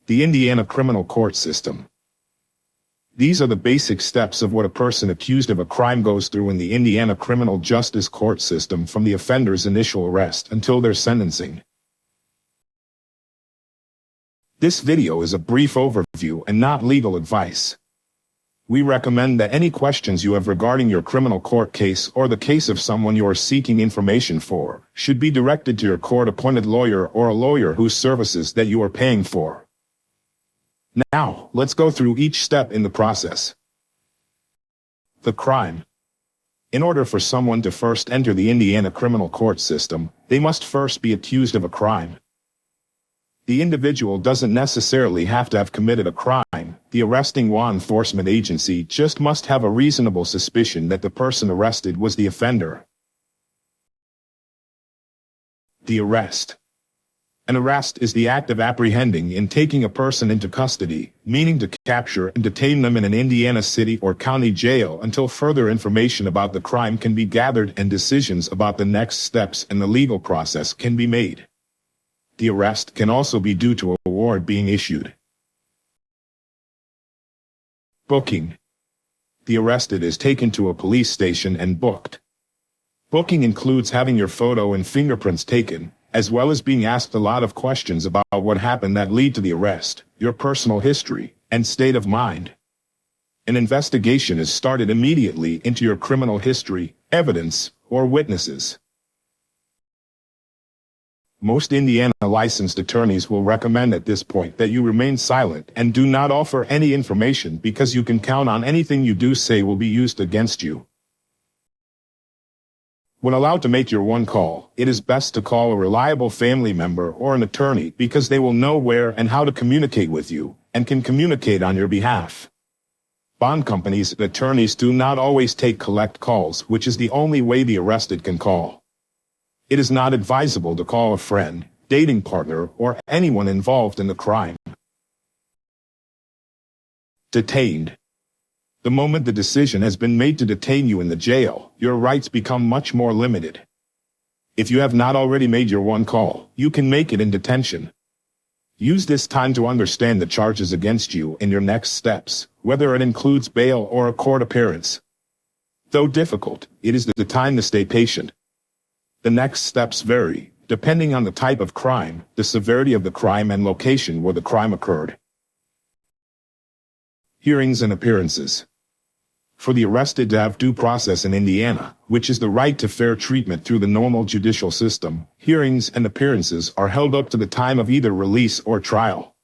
The Indiana criminal court system. These are the basic steps of what a person accused of a crime goes through in the Indiana criminal justice court system from the offender's initial arrest until their sentencing. This video is a brief overview and not legal advice. We recommend that any questions you have regarding your criminal court case or the case of someone you are seeking information for should be directed to your court-appointed lawyer or a lawyer whose services that you are paying for. Now, let's go through each step in the process. The crime. In order for someone to first enter the Indiana criminal court system, they must first be accused of a crime. The individual doesn't necessarily have to have committed a crime. The arresting law enforcement agency just must have a reasonable suspicion that the person arrested was the offender. The arrest. An arrest is the act of apprehending and taking a person into custody, meaning to capture and detain them in an Indiana city or county jail until further information about the crime can be gathered and decisions about the next steps in the legal process can be made. The arrest can also be due to a warrant being issued. Booking. The arrested is taken to a police station and booked. Booking includes having your photo and fingerprints taken, as well as being asked a lot of questions about what happened that lead to the arrest, your personal history, and state of mind. An investigation is started immediately into your criminal history, evidence, or witnesses. Most Indiana licensed attorneys will recommend at this point that you remain silent and do not offer any information because you can count on anything you do say will be used against you. When allowed to make your one call, it is best to call a reliable family member or an attorney because they will know where and how to communicate with you and can communicate on your behalf. Bond companies and attorneys do not always take collect calls, which is the only way the arrested can call. It is not advisable to call a friend, dating partner, or anyone involved in the crime. Detained. The moment the decision has been made to detain you in the jail, your rights become much more limited. If you have not already made your one call, you can make it in detention. Use this time to understand the charges against you and your next steps, whether it includes bail or a court appearance. Though difficult, it is the time to stay patient. The next steps vary, depending on the type of crime, the severity of the crime, and location where the crime occurred. Hearings and appearances. For the arrested to have due process in Indiana, which is the right to fair treatment through the normal judicial system, hearings and appearances are held up to the time of either release or trial.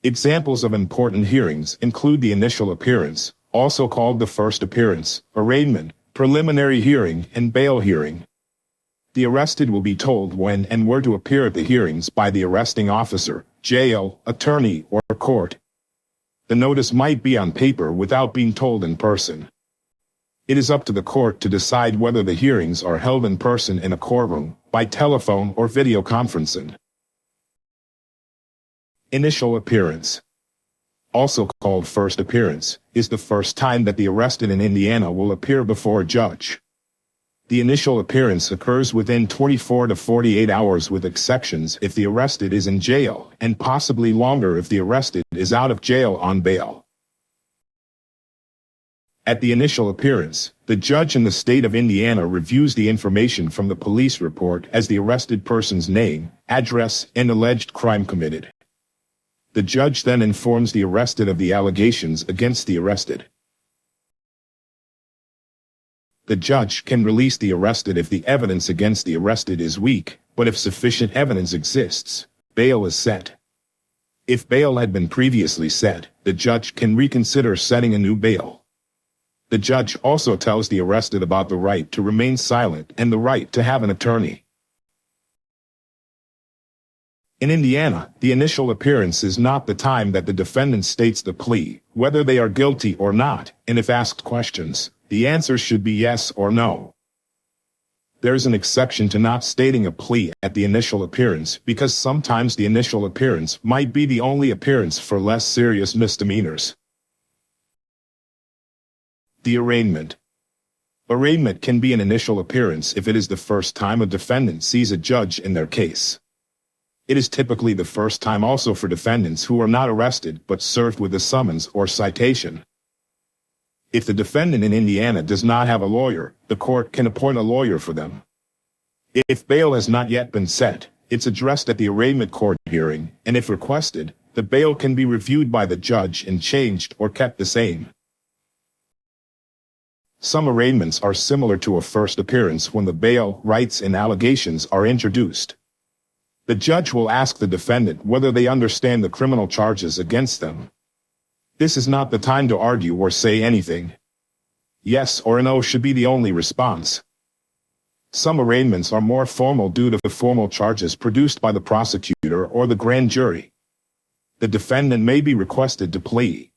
Examples of important hearings include the initial appearance, also called the first appearance, arraignment, preliminary hearing, and bail hearing. The arrested will be told when and where to appear at the hearings by the arresting officer, jail, attorney, or court. The notice might be on paper without being told in person. It is up to the court to decide whether the hearings are held in person in a courtroom, by telephone, or video conferencing. Initial appearance, also called first appearance, is the first time that the arrested in Indiana will appear before a judge. The initial appearance occurs within 24 to 48 hours with exceptions if the arrested is in jail, and possibly longer if the arrested is out of jail on bail. At the initial appearance, the judge in the state of Indiana reviews the information from the police report as the arrested person's name, address, and alleged crime committed. The judge then informs the arrested of the allegations against the arrested. The judge can release the arrested if the evidence against the arrested is weak, but if sufficient evidence exists, bail is set. If bail had been previously set, the judge can reconsider setting a new bail. The judge also tells the arrested about the right to remain silent and the right to have an attorney. In Indiana, the initial appearance is not the time that the defendant states the plea, whether they are guilty or not, and if asked questions, the answer should be yes or no. There is an exception to not stating a plea at the initial appearance because sometimes the initial appearance might be the only appearance for less serious misdemeanors. The arraignment. Arraignment can be an initial appearance if it is the first time a defendant sees a judge in their case. It is typically the first time also for defendants who are not arrested but served with a summons or citation. If the defendant in Indiana does not have a lawyer, the court can appoint a lawyer for them. If bail has not yet been set, it's addressed at the arraignment court hearing, and if requested, the bail can be reviewed by the judge and changed or kept the same. Some arraignments are similar to a first appearance when the bail, rights, and allegations are introduced. The judge will ask the defendant whether they understand the criminal charges against them. This is not the time to argue or say anything. Yes or no should be the only response. Some arraignments are more formal due to the formal charges produced by the prosecutor or the grand jury. The defendant may be requested to plea.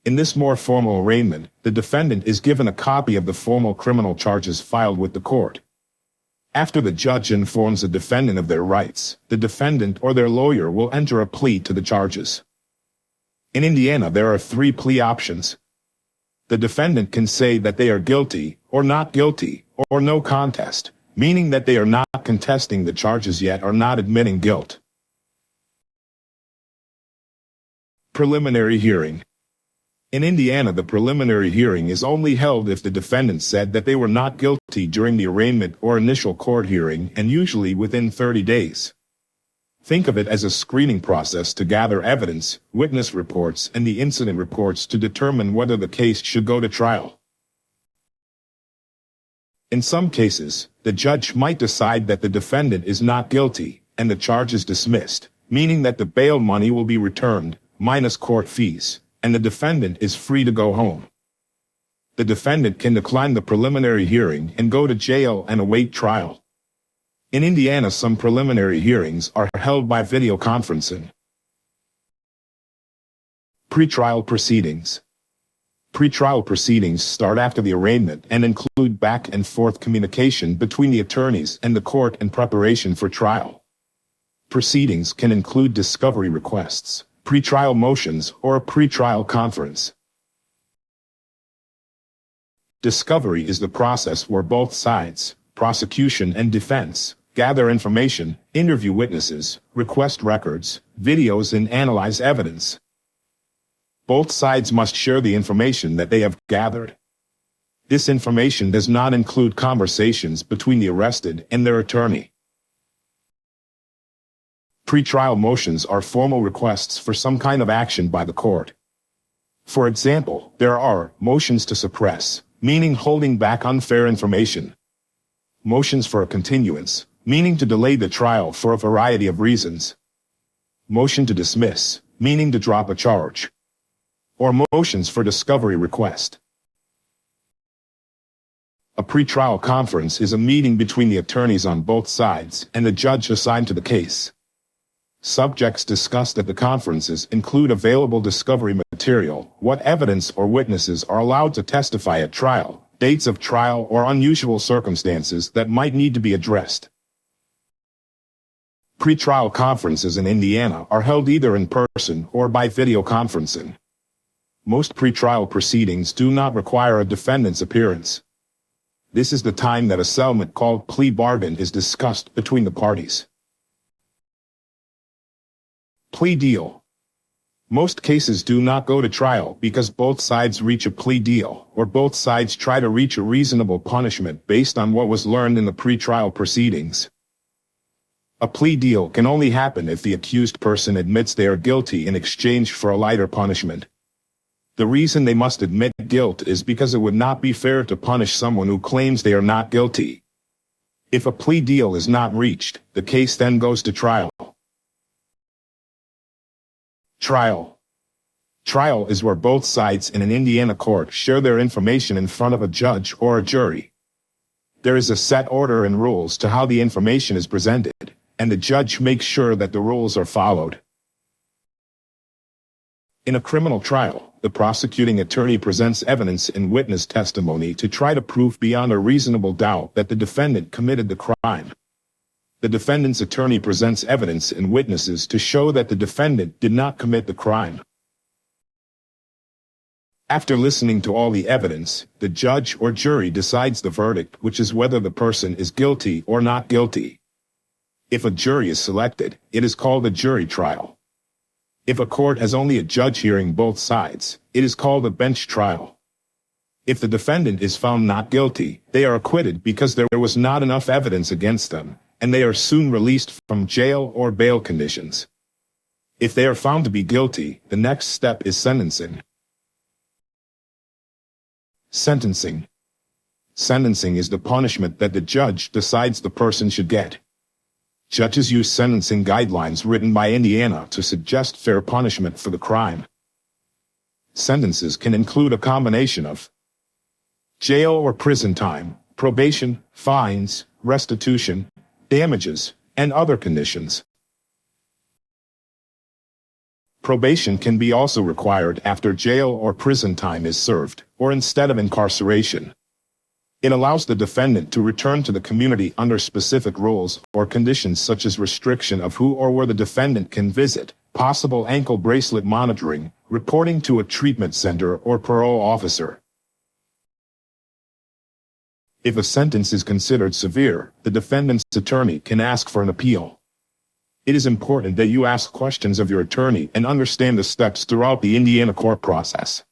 In this more formal arraignment, the defendant is given a copy of the formal criminal charges filed with the court. After the judge informs the defendant of their rights, the defendant or their lawyer will enter a plea to the charges. In Indiana, there are 3 plea options. The defendant can say that they are guilty, or not guilty, or no contest, meaning that they are not contesting the charges yet or not admitting guilt. Preliminary hearing. In Indiana, the preliminary hearing is only held if the defendant said that they were not guilty during the arraignment or initial court hearing, and usually within 30 days. Think of it as a screening process to gather evidence, witness reports, and the incident reports to determine whether the case should go to trial. In some cases, the judge might decide that the defendant is not guilty, and the charge is dismissed, meaning that the bail money will be returned, minus court fees, and the defendant is free to go home. The defendant can decline the preliminary hearing and go to jail and await trial. In Indiana, some preliminary hearings are held by video conferencing. Pretrial proceedings. Pretrial proceedings start after the arraignment and include back and forth communication between the attorneys and the court in preparation for trial. Proceedings can include discovery requests, pretrial motions, or a pretrial conference. Discovery is the process where both sides, prosecution and defense, gather information, interview witnesses, request records, videos, and analyze evidence. Both sides must share the information that they have gathered. This information does not include conversations between the arrested and their attorney. Pretrial motions are formal requests for some kind of action by the court. For example, there are motions to suppress, meaning holding back unfair information. Motions for a continuance, meaning to delay the trial for a variety of reasons. Motion to dismiss, meaning to drop a charge. Or motions for discovery request. A pretrial conference is a meeting between the attorneys on both sides and the judge assigned to the case. Subjects discussed at the conferences include available discovery material, what evidence or witnesses are allowed to testify at trial, dates of trial, or unusual circumstances that might need to be addressed. Pretrial conferences in Indiana are held either in person or by video conferencing. Most pretrial proceedings do not require a defendant's appearance. This is the time that a settlement called plea bargain is discussed between the parties. Plea deal. Most cases do not go to trial because both sides reach a plea deal, or both sides try to reach a reasonable punishment based on what was learned in the pretrial proceedings. A plea deal can only happen if the accused person admits they are guilty in exchange for a lighter punishment. The reason they must admit guilt is because it would not be fair to punish someone who claims they are not guilty. If a plea deal is not reached, the case then goes to trial. Trial. Trial is where both sides in an Indiana court share their information in front of a judge or a jury. There is a set order and rules to how the information is presented, and the judge makes sure that the rules are followed. In a criminal trial, the prosecuting attorney presents evidence and witness testimony to try to prove beyond a reasonable doubt that the defendant committed the crime. The defendant's attorney presents evidence and witnesses to show that the defendant did not commit the crime. After listening to all the evidence, the judge or jury decides the verdict, which is whether the person is guilty or not guilty. If a jury is selected, it is called a jury trial. If a court has only a judge hearing both sides, it is called a bench trial. If the defendant is found not guilty, they are acquitted because there was not enough evidence against them, and they are soon released from jail or bail conditions. If they are found to be guilty, the next step is sentencing. Sentencing. Sentencing is the punishment that the judge decides the person should get. Judges use sentencing guidelines written by Indiana to suggest fair punishment for the crime. Sentences can include a combination of jail or prison time, probation, fines, restitution, damages, and other conditions. Probation can be also required after jail or prison time is served, or instead of incarceration. It allows the defendant to return to the community under specific rules or conditions such as restriction of who or where the defendant can visit, possible ankle bracelet monitoring, reporting to a treatment center or parole officer. If a sentence is considered severe, the defendant's attorney can ask for an appeal. It is important that you ask questions of your attorney and understand the steps throughout the Indiana court process.